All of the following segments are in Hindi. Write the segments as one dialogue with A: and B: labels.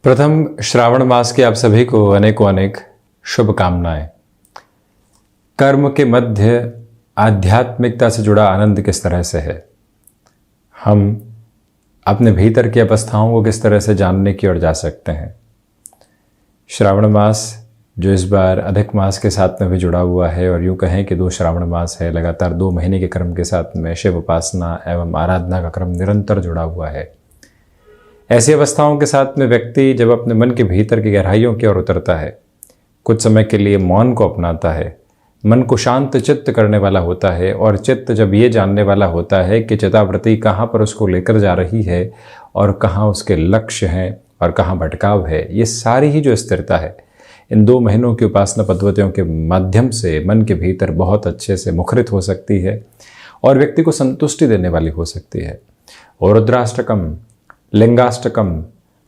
A: प्रथम श्रावण मास की आप सभी को अनेकों अनेक शुभकामनाएं। कर्म के मध्य आध्यात्मिकता से जुड़ा आनंद किस तरह से है, हम अपने भीतर की अवस्थाओं को किस तरह से जानने की ओर जा सकते हैं। श्रावण मास जो इस बार अधिक मास के साथ में भी जुड़ा हुआ है और यूँ कहें कि 2 श्रावण मास है, लगातार 2 महीने के क्रम के साथ में शिव उपासना एवं आराधना का क्रम निरंतर जुड़ा हुआ है। ऐसी अवस्थाओं के साथ में व्यक्ति जब अपने मन के भीतर की गहराइयों की ओर उतरता है, कुछ समय के लिए मौन को अपनाता है, मन को शांत चित्त करने वाला होता है और चित्त जब ये जानने वाला होता है कि चितावृत्ति कहाँ पर उसको लेकर जा रही है और कहाँ उसके लक्ष्य हैं और कहाँ भटकाव है, ये सारी ही जो स्थिरता है इन 2 महीनों की उपासना पद्धतियों के माध्यम से मन के भीतर बहुत अच्छे से मुखरित हो सकती है और व्यक्ति को संतुष्टि देने वाली हो सकती है। और रुद्राष्टकम, लिंगाष्टकम,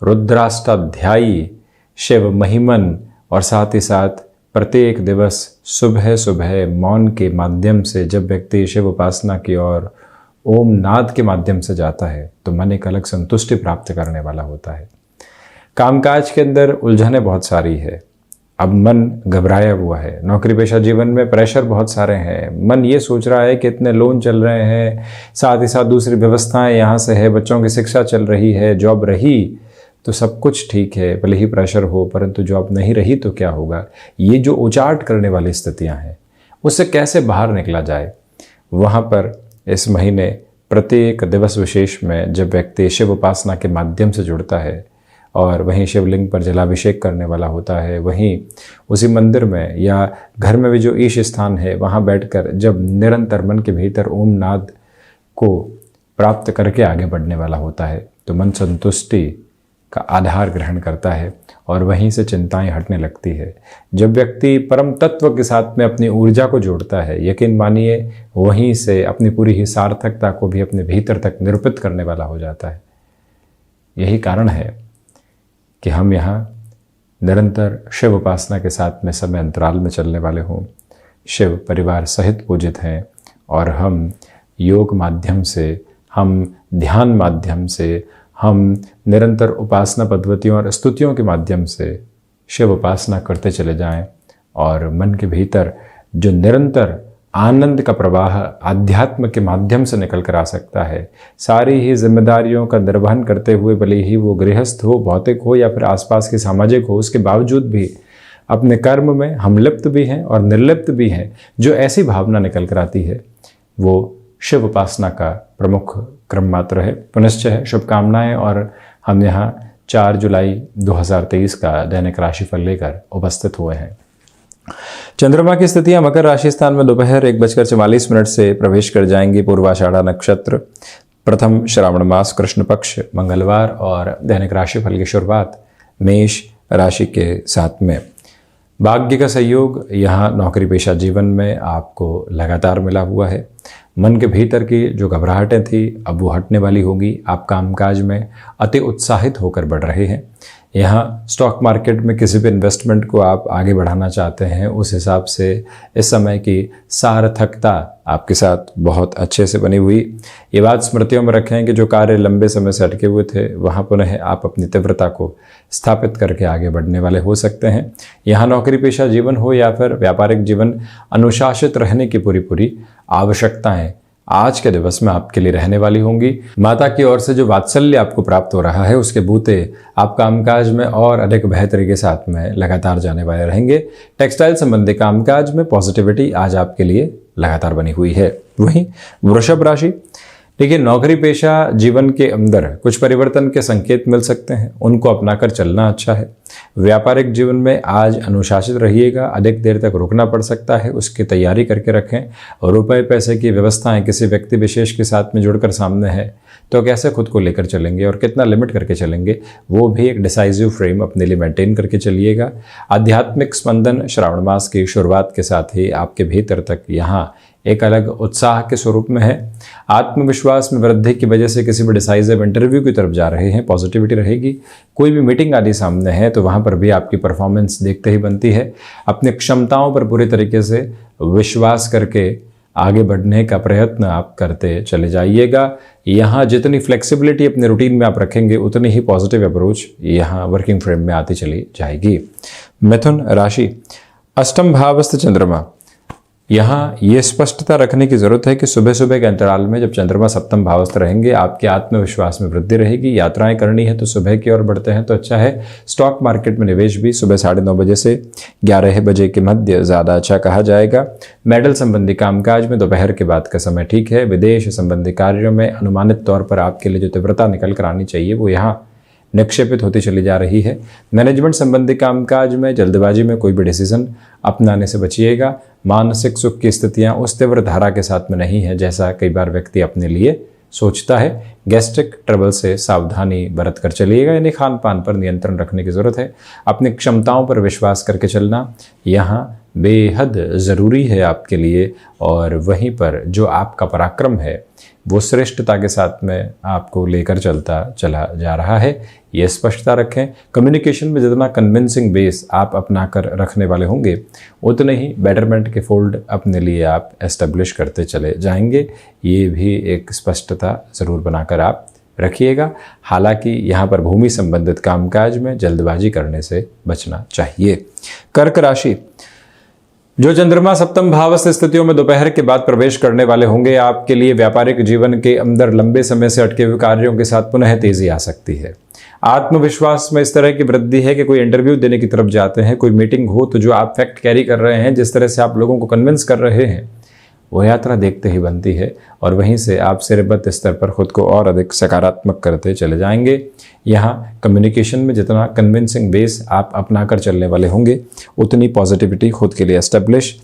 A: रुद्राष्टाध्यायी, शिव महिमन और साथ ही साथ प्रत्येक दिवस सुबह सुबह मौन के माध्यम से जब व्यक्ति शिव उपासना की ओर ओम नाद के माध्यम से जाता है तो मन एक अलग संतुष्टि प्राप्त करने वाला होता है। कामकाज के अंदर उलझनें बहुत सारी है, अब मन घबराया हुआ है, नौकरी पेशा जीवन में प्रेशर बहुत सारे हैं, मन ये सोच रहा है कि इतने लोन चल रहे हैं, साथ ही साथ दूसरी व्यवस्थाएं यहाँ से है, बच्चों की शिक्षा चल रही है, जॉब रही तो सब कुछ ठीक है, भले ही प्रेशर हो, परंतु जॉब नहीं रही तो क्या होगा। ये जो उचाट करने वाली स्थितियाँ हैं उससे कैसे बाहर निकला जाए, वहाँ पर इस महीने प्रत्येक दिवस विशेष में जब व्यक्ति शिव उपासना के माध्यम से जुड़ता है और वहीं शिवलिंग पर जलाभिषेक करने वाला होता है, वहीं उसी मंदिर में या घर में भी जो ईश स्थान है वहाँ बैठकर जब निरंतर मन के भीतर ओम नाद को प्राप्त करके आगे बढ़ने वाला होता है तो मन संतुष्टि का आधार ग्रहण करता है और वहीं से चिंताएं हटने लगती है। जब व्यक्ति परम तत्व के साथ में अपनी ऊर्जा को जोड़ता है, यकीन मानिए वहीं से अपनी पूरी ही सार्थकता को भी अपने भीतर तक निरूपित करने वाला हो जाता है। यही कारण है कि हम यहाँ निरंतर शिव उपासना के साथ में समय अंतराल में चलने वाले हों, शिव परिवार सहित पूजित हैं और हम योग माध्यम से, हम ध्यान माध्यम से, हम निरंतर उपासना पद्धतियों और स्तुतियों के माध्यम से शिव उपासना करते चले जाएं और मन के भीतर जो निरंतर आनंद का प्रवाह आध्यात्म के माध्यम से निकल कर आ सकता है, सारी ही जिम्मेदारियों का निर्वहन करते हुए, भले ही वो गृहस्थ हो, भौतिक हो या फिर आसपास की सामाजिक हो, उसके बावजूद भी अपने कर्म में हम लिप्त भी हैं और निर्लिप्त भी हैं, जो ऐसी भावना निकल कर आती है वो शिव उपासना का प्रमुख क्रम मात्र है, पुनश्च है। शुभकामनाएं। और हम यहाँ 4 जुलाई 2023 का दैनिक राशिफल लेकर उपस्थित हुए हैं। चंद्रमा की स्थितियां मकर राशि स्थान में दोपहर 1:44 से प्रवेश कर जाएंगी। पूर्वाषाढ़ा नक्षत्र, प्रथम श्रावण मास, कृष्ण पक्ष, मंगलवार और दैनिक राशिफल की शुरुआत मेष राशि के साथ में। भाग्य का सहयोग यहाँ नौकरी पेशा जीवन में आपको लगातार मिला हुआ है। मन के भीतर की जो घबराहटें थी अब वो हटने वाली होगी। आप कामकाज में अति उत्साहित होकर बढ़ रहे हैं। यहाँ स्टॉक मार्केट में किसी भी इन्वेस्टमेंट को आप आगे बढ़ाना चाहते हैं, उस हिसाब से इस समय की सार्थकता आपके साथ बहुत अच्छे से बनी हुई। ये बात स्मृतियों में रखें कि जो कार्य लंबे समय से अटके हुए थे वहाँ पुनः आप अपनी तीव्रता को स्थापित करके आगे बढ़ने वाले हो सकते हैं। यहाँ नौकरी पेशा जीवन हो या फिर व्यापारिक जीवन, अनुशासित रहने की पूरी आवश्यकताएं आज के दिवस में आपके लिए रहने वाली होंगी। माता की ओर से जो वात्सल्य आपको प्राप्त हो रहा है उसके बूते आप कामकाज में और अधिक बेहतरी के साथ में लगातार जाने वाले रहेंगे। टेक्सटाइल संबंधी कामकाज में पॉजिटिविटी आज आपके लिए लगातार बनी हुई है। वहीं वृषभ राशि, देखिए नौकरी पेशा जीवन के अंदर कुछ परिवर्तन के संकेत मिल सकते हैं, उनको अपनाकर चलना अच्छा है। व्यापारिक जीवन में आज अनुशासित रहिएगा, अधिक देर तक रुकना पड़ सकता है, उसकी तैयारी करके रखें। और रुपए पैसे की व्यवस्थाएं किसी व्यक्ति विशेष के साथ में जुड़कर सामने है तो कैसे खुद को लेकर चलेंगे और कितना लिमिट करके चलेंगे, वो भी एक डिसाइसिव फ्रेम अपने लिए मेंटेन करके चलिएगा। आध्यात्मिक स्पंदन श्रावण मास की शुरुआत के साथ ही आपके भीतर तक यहाँ एक अलग उत्साह के स्वरूप में है। आत्मविश्वास में वृद्धि की वजह से किसी भी डिसाइसिव इंटरव्यू की तरफ जा रहे हैं, पॉजिटिविटी रहेगी। कोई भी मीटिंग आदि सामने है तो वहाँ पर भी आपकी परफॉर्मेंस देखते ही बनती है। अपनी क्षमताओं पर पूरी तरीके से विश्वास करके आगे बढ़ने का प्रयत्न आप करते चले जाइएगा। यहाँ जितनी फ्लेक्सिबिलिटी अपने रूटीन में आप रखेंगे उतनी ही पॉजिटिव अप्रोच यहाँ वर्किंग फ्रेम में आती चली जाएगी। मिथुन राशि, अष्टम भावस्थ चंद्रमा, यहाँ ये स्पष्टता रखने की जरूरत है कि सुबह सुबह के अंतराल में जब चंद्रमा सप्तम भावस्थ रहेंगे आपके आत्मविश्वास में वृद्धि रहेगी। यात्राएं करनी है तो सुबह की ओर बढ़ते हैं तो अच्छा है। स्टॉक मार्केट में निवेश भी सुबह 9:30 बजे से 11 बजे के मध्य ज़्यादा अच्छा कहा जाएगा। मेडल संबंधी कामकाज में दोपहर के बाद का समय ठीक है। विदेश संबंधी कार्यों में अनुमानित तौर पर आपके लिए जो तीव्रता निकल कर आनी चाहिए वो यहाँ निक्षेपित होती चली जा रही है। मैनेजमेंट संबंधी कामकाज में जल्दबाजी में कोई भी डिसीजन अपनाने से बचिएगा। मानसिक सुख की स्थितियां उस तीव्र धारा के साथ में नहीं है जैसा कई बार व्यक्ति अपने लिए सोचता है। गैस्ट्रिक ट्रबल से सावधानी बरत कर चलिएगा, यानी खान पान पर नियंत्रण रखने की जरूरत है। अपनी क्षमताओं पर विश्वास करके चलना यहाँ बेहद ज़रूरी है आपके लिए, और वहीं पर जो आपका पराक्रम है वो श्रेष्ठता के साथ में आपको लेकर चलता चला जा रहा है, ये स्पष्टता रखें। कम्युनिकेशन में जितना कन्विंसिंग बेस आप अपना कर रखने वाले होंगे उतने ही बेटरमेंट के फोल्ड अपने लिए आप एस्टेब्लिश करते चले जाएंगे। ये भी एक स्पष्टता ज़रूर बनाकर आप रखिएगा। हालांकि यहाँ पर भूमि संबंधित कामकाज में जल्दबाजी करने से बचना चाहिए। कर्क राशि, जो चंद्रमा सप्तम भावस्थ स्थितियों में दोपहर के बाद प्रवेश करने वाले होंगे आपके लिए व्यापारिक जीवन के अंदर लंबे समय से अटके हुए कार्यों के साथ पुनः तेजी आ सकती है। आत्मविश्वास में इस तरह की वृद्धि है कि कोई इंटरव्यू देने की तरफ जाते हैं, कोई मीटिंग हो तो जो आप फैक्ट कैरी कर रहे हैं, जिस तरह से आप लोगों को कन्विंस कर रहे हैं, वो यात्रा देखते ही बनती है और वहीं से आप सिरबत स्तर पर खुद को और अधिक सकारात्मक करते चले जाएंगे। यहाँ कम्युनिकेशन में जितना कन्विंसिंग बेस आप अपना कर चलने वाले होंगे उतनी पॉजिटिविटी खुद के लिए एस्टेब्लिश।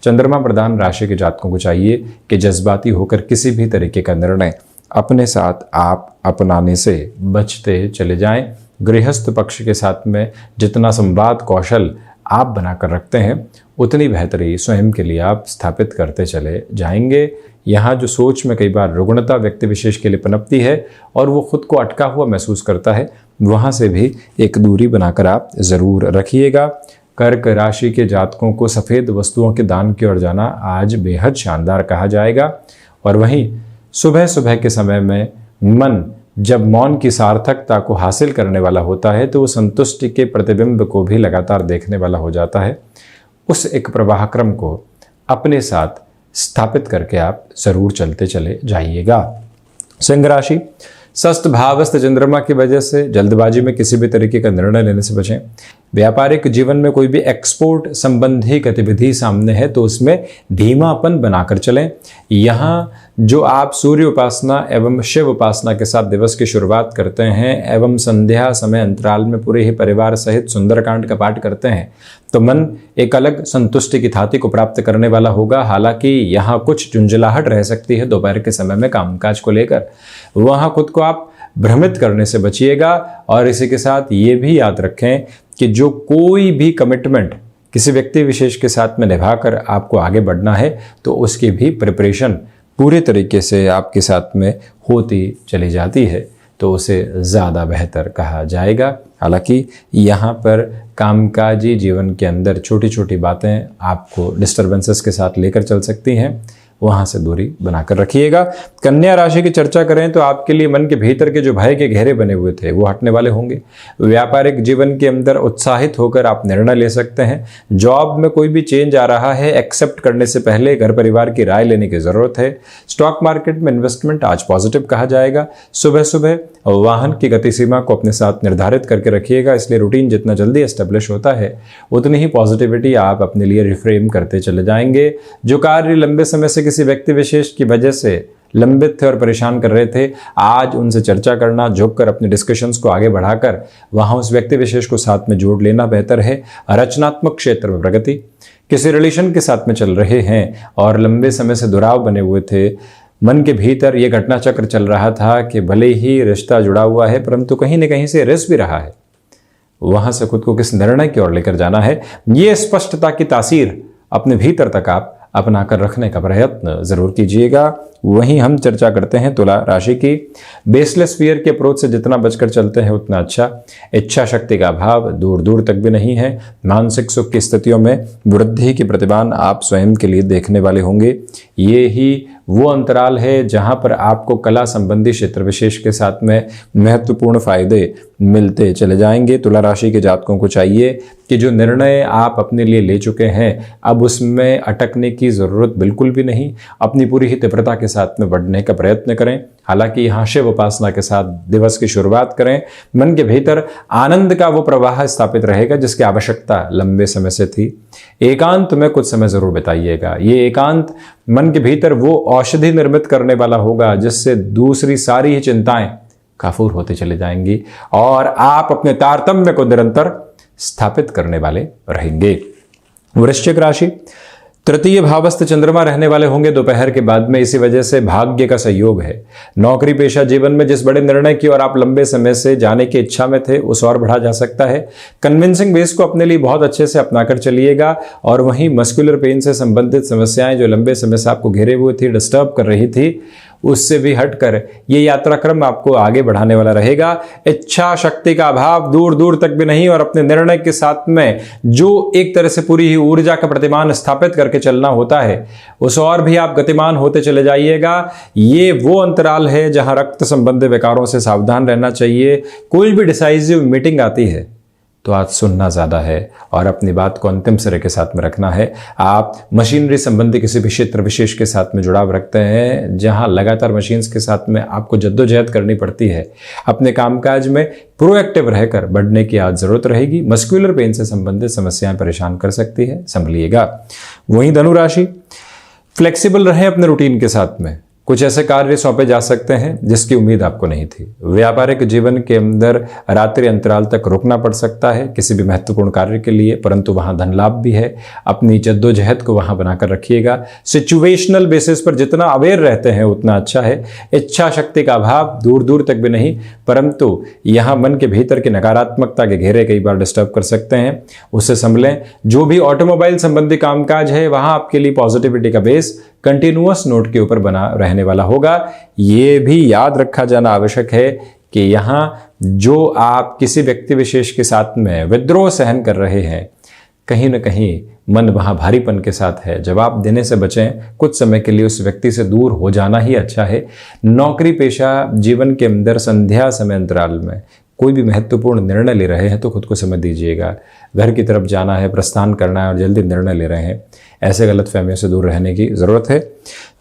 A: चंद्रमा प्रधान राशि के जातकों को चाहिए कि जज्बाती होकर किसी भी तरीके का निर्णय अपने साथ आप अपनाने से बचते चले जाएं। गृहस्थ पक्ष के साथ में जितना संवाद कौशल आप बनाकर रखते हैं उतनी बेहतरी स्वयं के लिए आप स्थापित करते चले जाएंगे। यहाँ जो सोच में कई बार रुग्णता व्यक्ति विशेष के लिए पनपती है और वो खुद को अटका हुआ महसूस करता है, वहाँ से भी एक दूरी बनाकर आप ज़रूर रखिएगा। कर्क राशि के जातकों को सफ़ेद वस्तुओं के दान की ओर जाना आज बेहद शानदार कहा जाएगा। और वहीं सुबह सुबह के समय में मन जब मौन की सार्थकता को हासिल करने वाला होता है तो वो संतुष्टि के प्रतिबिंब को भी लगातार देखने वाला हो जाता है। उस एक प्रवाह क्रम को अपने साथ स्थापित करके आप जरूर चलते चले जाइएगा। सिंह राशि, षष्ठ भावस्थ चंद्रमा की वजह से जल्दबाजी में किसी भी तरीके का निर्णय लेने से बचें। व्यापारिक जीवन में कोई भी एक्सपोर्ट संबंधी गतिविधि सामने है तो उसमें धीमापन बनाकर चलें। यहाँ जो आप सूर्य उपासना एवं शिव उपासना के साथ दिवस की शुरुआत करते हैं एवं संध्या समय अंतराल में पूरे ही परिवार सहित सुंदरकांड का पाठ करते हैं तो मन एक अलग संतुष्टि की थाती को प्राप्त करने वाला होगा। हालांकि यहाँ कुछ झुंझलाहट रह सकती है दोपहर के समय में कामकाज को लेकर, वहाँ खुद को आप भ्रमित करने से बचिएगा। और इसी के साथ ये भी याद रखें कि जो कोई भी कमिटमेंट किसी व्यक्ति विशेष के साथ में निभाकर आपको आगे बढ़ना है तो उसकी भी प्रिपरेशन पूरे तरीके से आपके साथ में होती चली जाती है तो उसे ज़्यादा बेहतर कहा जाएगा। हालांकि यहाँ पर कामकाजी जीवन के अंदर छोटी छोटी बातें आपको डिस्टर्बेंसेस के साथ लेकर चल सकती हैं, वहाँ से दूरी बनाकर रखिएगा। कन्या राशि की चर्चा करें तो आपके लिए मन के भीतर के जो भय के घेरे बने हुए थे वो हटने वाले होंगे। व्यापारिक जीवन के अंदर उत्साहित होकर आप निर्णय ले सकते हैं। जॉब में कोई भी चेंज आ रहा है, एक्सेप्ट करने से पहले घर परिवार की राय लेने की ज़रूरत है। स्टॉक मार्केट में इन्वेस्टमेंट आज पॉजिटिव कहा जाएगा। सुबह सुबह वाहन की गति सीमा को अपने साथ निर्धारित करके रखिएगा, इसलिए रूटीन जितना जल्दी एस्टेब्लिश होता है उतनी ही पॉजिटिविटी आप अपने लिए रिफ्रेम करते चले जाएंगे। जो कार्य लंबे समय से किसी व्यक्ति विशेष की वजह से लंबित थे और परेशान कर रहे थे, आज उनसे चर्चा करना, झुककर अपने डिस्कशंस को आगे बढ़ाकर वहां उस व्यक्ति विशेष को साथ में जोड़ लेना बेहतर है। रचनात्मक क्षेत्र में प्रगति, किसी रिलेशन के साथ में चल रहे हैं और लंबे समय से दुराव बने हुए थे, मन के भीतर ये घटना चक्र चल रहा था कि भले ही रिश्ता जुड़ा हुआ है परंतु कहीं न कहीं से रिस भी रहा है, वहां से खुद को किस निर्णय की ओर लेकर जाना है, ये स्पष्टता की तासीर अपने भीतर तक आप अपना कर रखने का प्रयत्न जरूर कीजिएगा। वहीं हम चर्चा करते हैं तुला राशि की। बेसलेस फियर के अप्रोच से जितना बचकर चलते हैं उतना अच्छा। इच्छा शक्ति का अभाव दूर दूर तक भी नहीं है। मानसिक सुख की स्थितियों में वृद्धि की प्रतिमान आप स्वयं के लिए देखने वाले होंगे। ये ही वो अंतराल है जहां पर आपको कला संबंधी क्षेत्र विशेष के साथ में महत्वपूर्ण फायदे मिलते चले जाएंगे। तुला राशि के जातकों को चाहिए कि जो निर्णय आप अपने लिए ले चुके हैं अब उसमें अटकने की ज़रूरत बिल्कुल भी नहीं, अपनी पूरी ही तीव्रता के साथ में बढ़ने का प्रयत्न करें। हालांकि यहाँ शिव उपासना के साथ दिवस की शुरुआत करें। मन के भीतर आनंद का वो प्रवाह स्थापित रहेगा जिसकी आवश्यकता लंबे समय से थी। एकांत में कुछ समय जरूर बिताइएगा। ये एकांत मन के भीतर वो औषधि निर्मित करने वाला होगा जिससे दूसरी सारी ही चिंताएं काफूर होते चले जाएंगी और आप अपने तारतम्य को निरंतर स्थापित करने वाले रहेंगे। वृश्चिक राशि, तृतीय भावस्थ चंद्रमा रहने वाले होंगे दोपहर के बाद में, इसी वजह से भाग्य का सहयोग है। नौकरी पेशा जीवन में जिस बड़े निर्णय की और आप लंबे समय से जाने की इच्छा में थे उस और बढ़ा जा सकता है। कन्विंसिंग बेस को अपने लिए बहुत अच्छे से अपनाकर चलिएगा और वहीं मस्कुलर पेन से संबंधित समस्याएं जो लंबे समय से आपको घेरे हुए थी, डिस्टर्ब कर रही थी, उससे भी हटकर ये यात्राक्रम आपको आगे बढ़ाने वाला रहेगा। इच्छा शक्ति का अभाव दूर दूर तक भी नहीं और अपने निर्णय के साथ में जो एक तरह से पूरी ही ऊर्जा का प्रतिमान स्थापित करके चलना होता है उस और भी आप गतिमान होते चले जाइएगा। ये वो अंतराल है जहां रक्त संबंधी विकारों से सावधान रहना चाहिए। कोई भी डिसाइसिव मीटिंग आती है तो आज सुनना ज़्यादा है और अपनी बात को अंतिम सिरे के साथ में रखना है। आप मशीनरी संबंधी किसी भी क्षेत्र विशेष के साथ में जुड़ाव रखते हैं जहां लगातार मशीन्स के साथ में आपको जद्दोजहद करनी पड़ती है। अपने कामकाज में प्रोएक्टिव रहकर बढ़ने की आज जरूरत रहेगी। मस्कुलर पेन से संबंधित समस्याएं परेशान कर सकती है, संभलिएगा। वहीं धनु राशि, फ्लेक्सिबल रहें अपने रूटीन के साथ में। कुछ ऐसे कार्य सौंपे जा सकते हैं जिसकी उम्मीद आपको नहीं थी। व्यापारिक जीवन के अंदर रात्रि अंतराल तक रुकना पड़ सकता है किसी भी महत्वपूर्ण कार्य के लिए, परंतु वहां धन लाभ भी है। अपनी जद्दोजहद को वहां बनाकर रखिएगा। सिचुएशनल बेसिस पर जितना अवेयर रहते हैं उतना अच्छा है। इच्छा शक्ति का अभाव दूर दूर तक भी नहीं, परंतु यहां मन के भीतर की नकारात्मकता के घेरे कई बार डिस्टर्ब कर सकते हैं, उससे संभलें। जो भी ऑटोमोबाइल संबंधी कामकाज है वहां आपके लिए पॉजिटिविटी का बेस कंटिन्यूअस नोट के ऊपर बना रहने वाला होगा। ये भी याद रखा जाना आवश्यक है कि यहाँ जो आप किसी व्यक्ति विशेष के साथ में विद्रोह सहन कर रहे हैं, कहीं न कहीं मन वहाँ भारीपन के साथ है। जवाब देने से बचें, कुछ समय के लिए उस व्यक्ति से दूर हो जाना ही अच्छा है। नौकरी पेशा जीवन के अंदर संध्या समय अंतराल में कोई भी महत्वपूर्ण निर्णय ले रहे हैं तो खुद को समय दीजिएगा। घर की तरफ जाना है, प्रस्थान करना है और जल्दी निर्णय ले रहे हैं, ऐसे गलतफहमियों से दूर रहने की जरूरत है।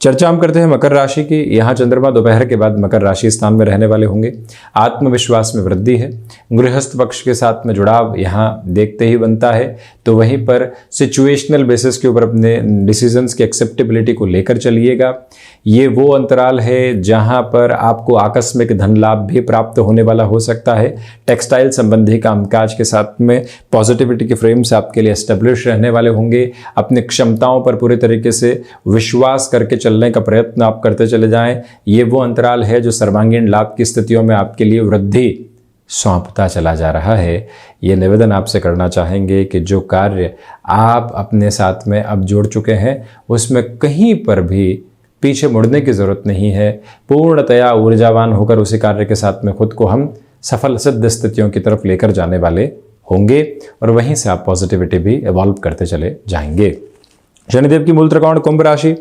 A: चर्चा हम करते हैं मकर राशि की। यहाँ चंद्रमा दोपहर के बाद मकर राशि स्थान में रहने वाले होंगे। आत्मविश्वास में वृद्धि है। गृहस्थ पक्ष के साथ में जुड़ाव यहाँ देखते ही बनता है, तो वहीं पर सिचुएशनल बेसिस के ऊपर अपने डिसीजंस की एक्सेप्टेबिलिटी को लेकर चलिएगा। ये वो अंतराल है जहाँ पर आपको आकस्मिक धन लाभ भी प्राप्त होने वाला हो सकता है। टेक्सटाइल संबंधी कामकाज के साथ में पॉजिटिविटी के फ्रेम्स आपके लिए एस्टेब्लिश रहने वाले होंगे। अपनी क्षमताओं पर पूरे तरीके से विश्वास करके चलने का प्रयत्न आप करते चले जाएं। ये वो अंतराल है जो सर्वांगीण लाभ की स्थितियों में आपके लिए वृद्धि सौंपता चला जा रहा है। ये निवेदन आपसे करना चाहेंगे कि जो कार्य आप अपने साथ में अब जोड़ चुके हैं उसमें कहीं पर भी पीछे मुड़ने की जरूरत नहीं है। पूर्णतया ऊर्जावान होकर उसी कार्य के साथ में खुद को हम सफल सिद्ध स्थितियों की तरफ लेकर जाने वाले होंगे और वहीं से आप पॉजिटिविटी भी इवॉल्व करते चले जाएंगे। शनिदेव की मूल त्रिकोण कुंभ राशि,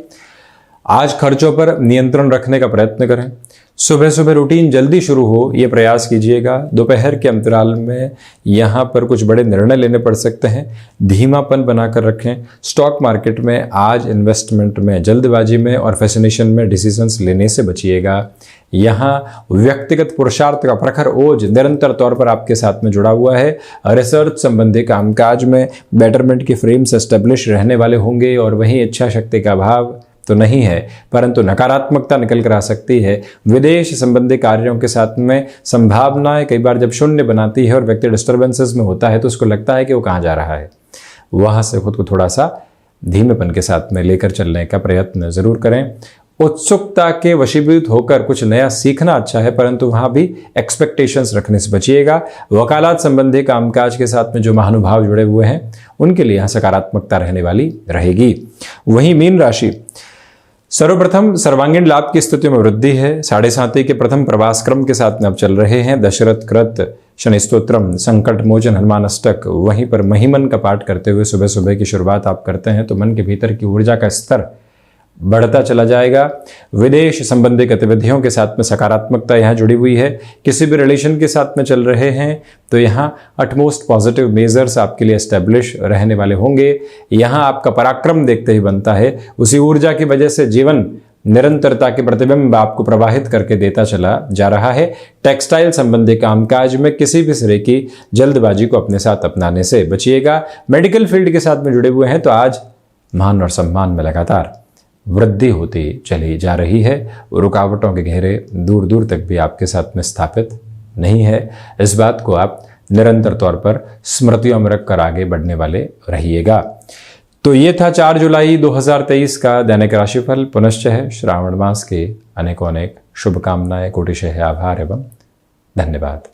A: आज खर्चों पर नियंत्रण रखने का प्रयत्न करें। सुबह सुबह रूटीन जल्दी शुरू हो ये प्रयास कीजिएगा। दोपहर के अंतराल में यहाँ पर कुछ बड़े निर्णय लेने पड़ सकते हैं, धीमापन बनाकर रखें। स्टॉक मार्केट में आज इन्वेस्टमेंट में जल्दबाजी में और फैसिनेशन में डिसीजंस लेने से बचिएगा। यहाँ व्यक्तिगत पुरुषार्थ का प्रखर ओज निरंतर तौर पर आपके साथ में जुड़ा हुआ है। रिसर्च संबंधी कामकाज में बेटरमेंट के फ्रेम्स एस्टेब्लिश रहने वाले होंगे और वहीं इच्छा शक्ति का अभाव तो नहीं है, परंतु नकारात्मकता निकल कर आ सकती है। विदेश संबंधी कार्यों के साथ में संभावनाएं कई बार जब शून्य बनाती है और व्यक्ति डिस्टर्बेंसेस में होता है तो उसको लगता है कि वो कहाँ जा रहा है। वहाँ से खुद को थोड़ा सा धीमेपन के साथ में लेकर चलने का प्रयत्न जरूर करें। उत्सुकता के वशीभूत होकर कुछ नया सीखना अच्छा है, परंतु वहाँ भी एक्सपेक्टेशंस रखने से बचिएगा। वकालत संबंधी कामकाज के साथ में जो महानुभाव जुड़े हुए हैं उनके लिए यहाँ सकारात्मकता रहने वाली रहेगी। वहीं मीन राशि, सर्वप्रथम सर्वांगीण लाभ की स्थितियों में वृद्धि है। 7.5 के प्रथम प्रवास क्रम के साथ में अब चल रहे हैं। दशरथ कृत शनि स्तोत्रम, संकट मोचन हनुमान अष्टक, वहीं पर महिमन का पाठ करते हुए सुबह सुबह की शुरुआत आप करते हैं तो मन के भीतर की ऊर्जा का स्तर बढ़ता चला जाएगा। विदेश संबंधी गतिविधियों के साथ में सकारात्मकता यहाँ जुड़ी हुई है। किसी भी रिलेशन के साथ में चल रहे हैं तो यहाँ अटमोस्ट पॉजिटिव मेजर्स आपके लिए एस्टेब्लिश रहने वाले होंगे। यहाँ आपका पराक्रम देखते ही बनता है। उसी ऊर्जा की वजह से जीवन निरंतरता के प्रतिबिंब आपको प्रवाहित करके देता चला जा रहा है। टेक्सटाइल संबंधी कामकाज में किसी भी तरह की जल्दबाजी को अपने साथ अपनाने से बचिएगा। मेडिकल फील्ड के साथ में जुड़े हुए हैं तो आज मान और सम्मान में लगातार वृद्धि होती चली जा रही है। रुकावटों के घेरे दूर दूर तक भी आपके साथ में स्थापित नहीं है। इस बात को आप निरंतर तौर पर स्मृतियों में रखकर आगे बढ़ने वाले रहिएगा। तो ये था 4 जुलाई 2023 का दैनिक राशिफल। पुनश्च है श्रावण मास के अनेकों अनेक शुभकामनाएं, कोटिशः आभार एवं धन्यवाद।